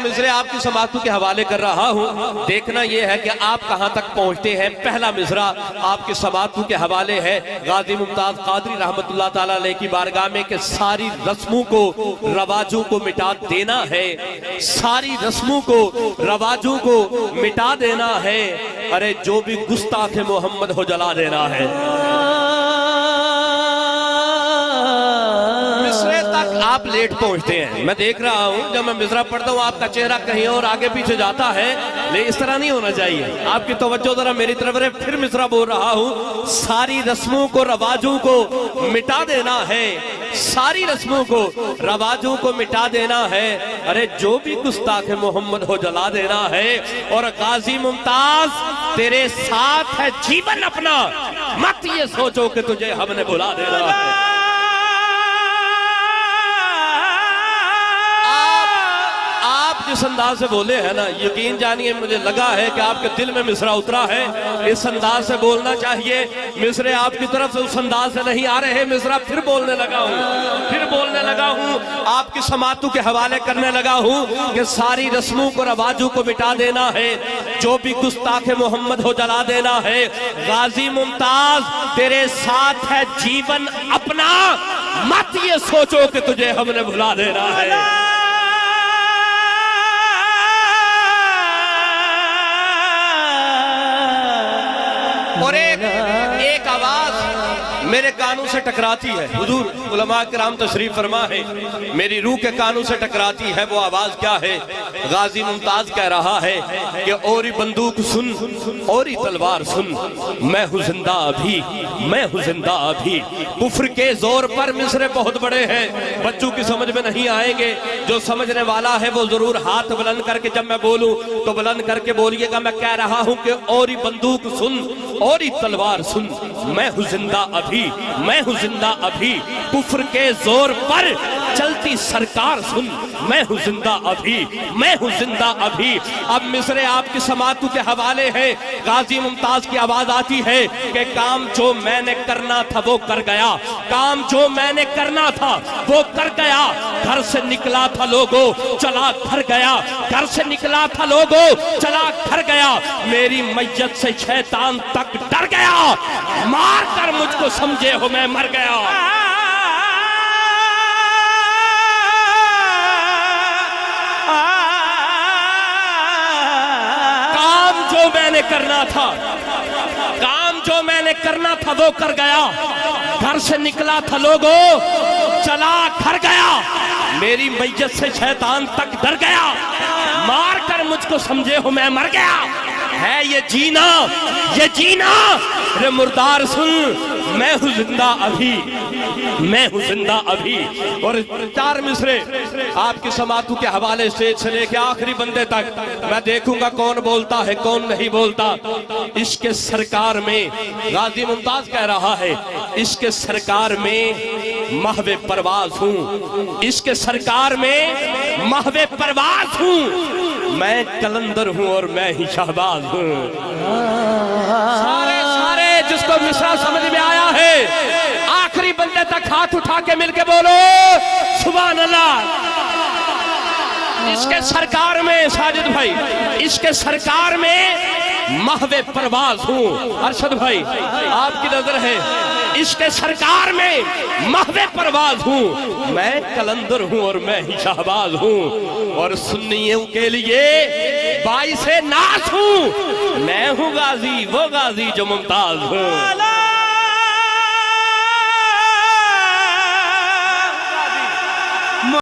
مصرے آپ کی سماعتوں کے حوالے کر رہا ہوں، دیکھنا یہ ہے کہ آپ کہاں تک پہنچتے ہیں۔ پہلا مصرع آپ کی سماعتوں کے حوالے ہے غازی ممتاز قادری رحمت اللہ تعالیٰ علیہ کی بارگاہ میں کہ ساری رسموں کو رواجوں کو مٹا دینا ہے، ساری رسموں کو رواجوں کو مٹا دینا ہے، ارے جو بھی گستاخ محمد ہو جلا دینا ہے۔ مصرے تک آپ لیٹ پہنچتے ہیں، میں دیکھ رہا ہوں جب میں مصرع پڑھتا ہوں آپ کا چہرہ کہیں اور آگے پیچھے جاتا ہے، لیکن اس طرح نہیں ہونا چاہیے۔ آپ کی توجہ ذرا میری طرف رہے، پھر مصرع بول رہا ہوں، ساری رسموں کو رواجوں کو مٹا دینا ہے، ساری رسموں کو رواجوں کو مٹا دینا ہے، ارے جو بھی گستاخ محمد ہو جلا دینا ہے، اور غازی ممتاز تیرے ساتھ ہے جیون اپنا، مت یہ سوچو کہ تجھے ہم نے بھلا دینا ہے۔ جس انداز سے بولے ہیں نا، یقین جانیے مجھے لگا ہے کہ آپ کے دل میں مصرع اترا ہے، اس انداز سے بولنا چاہیے۔ مصرے آپ کی طرف سے اس انداز سے نہیں آ رہے، مصرع پھر بولنے لگا ہوں، آپ کی سماعتوں کے حوالے کرنے لگا ہوں کہ ساری رسموں کو رواجوں کو مٹا دینا ہے، جو بھی گستاخ محمد ہو جلا دینا ہے، غازی ممتاز تیرے ساتھ ہے جیون اپنا، مت یہ سوچو کہ تجھے ہم نے بھلا دینا ہے۔ اور ایک آواز میرے کانوں سے ٹکراتی ہے، حضور علماء کرام تشریف فرما ہے، میری روح کے کانوں سے ٹکراتی ہے، وہ آواز کیا ہے؟ غازی ممتاز کہہ رہا ہے کہ اوری بندوق سن، اوری تلوار سن، میں ہوں زندہ ابھی، میں ہوں زندہ ابھی۔ کفر کے زور پر مصرے بہت بڑے ہیں، بچوں کی سمجھ میں نہیں آئیں گے، جو سمجھنے والا ہے وہ ضرور ہاتھ بلند کر کے جب میں بولوں تو بلند کر کے بولیے گا۔ میں کہہ رہا ہوں کہ اوری بندوق سن، اوری تلوار سن، میں ہوں زندہ ابھی، میں ہوں زندہ ابھی، کفر کے زور پر چلتی سرکار سن، میں ہوں زندہ ابھی، میں ہوں زندہ ابھی۔ اب مصرے آپ کی سماعتوں کے حوالے ہے، غازی ممتاز کی آواز آتی ہے کہ کام جو میں نے کرنا تھا وہ کر گیا، کام جو میں نے کرنا تھا وہ کر گیا، گھر سے نکلا تھا لوگو چلا گھر گیا، گھر سے نکلا تھا لوگو چلا گھر گیا، میری میت سے شیطان تک ڈر گیا، مار کر مجھ کو سمجھے ہو میں مر گیا۔ کام جو میں نے کرنا تھا، کام جو میں نے کرنا تھا وہ کر گیا، گھر سے نکلا تھا لوگو چلا گھر گیا، میری میت سے شیطان تک ڈر گیا، مار کر مجھ کو سمجھے ہو میں مر گیا۔ ہے یہ جینا، یہ جینا، رے مردار سن، میں ہوں زندہ ابھی، میں ہوں زندہ ابھی۔ اور چار مصرے آپ کی سماعتوں کے حوالے سے لے کے آخری بندے تک میں دیکھوں گا کون بولتا ہے کون نہیں بولتا۔ عشق سرکار میں غازی ممتاز کہہ رہا ہے، عشق سرکار میں محو پرواز ہوں، عشق سرکار میں محو پرواز ہوں، میں کلندر ہوں اور میں ہی شہباز ہوں۔ سارے جس کو مصرع سمجھ میں آیا ہے آخری بندے تک ہاتھ اٹھا کے مل کے بولو سبحان اللہ۔ عشق سرکار میں ساجد بھائی، عشق سرکار میں محو پرواز ہوں۔ ارشد بھائی آپ کی نظر ہے، عشق سرکار میں محو پرواز ہوں، میں کلندر ہوں اور میں ہی شہباز ہوں، اور سنیوں کے لیے باعث ناز ہوں، میں ہوں غازی وہ غازی جو ممتاز ہوں۔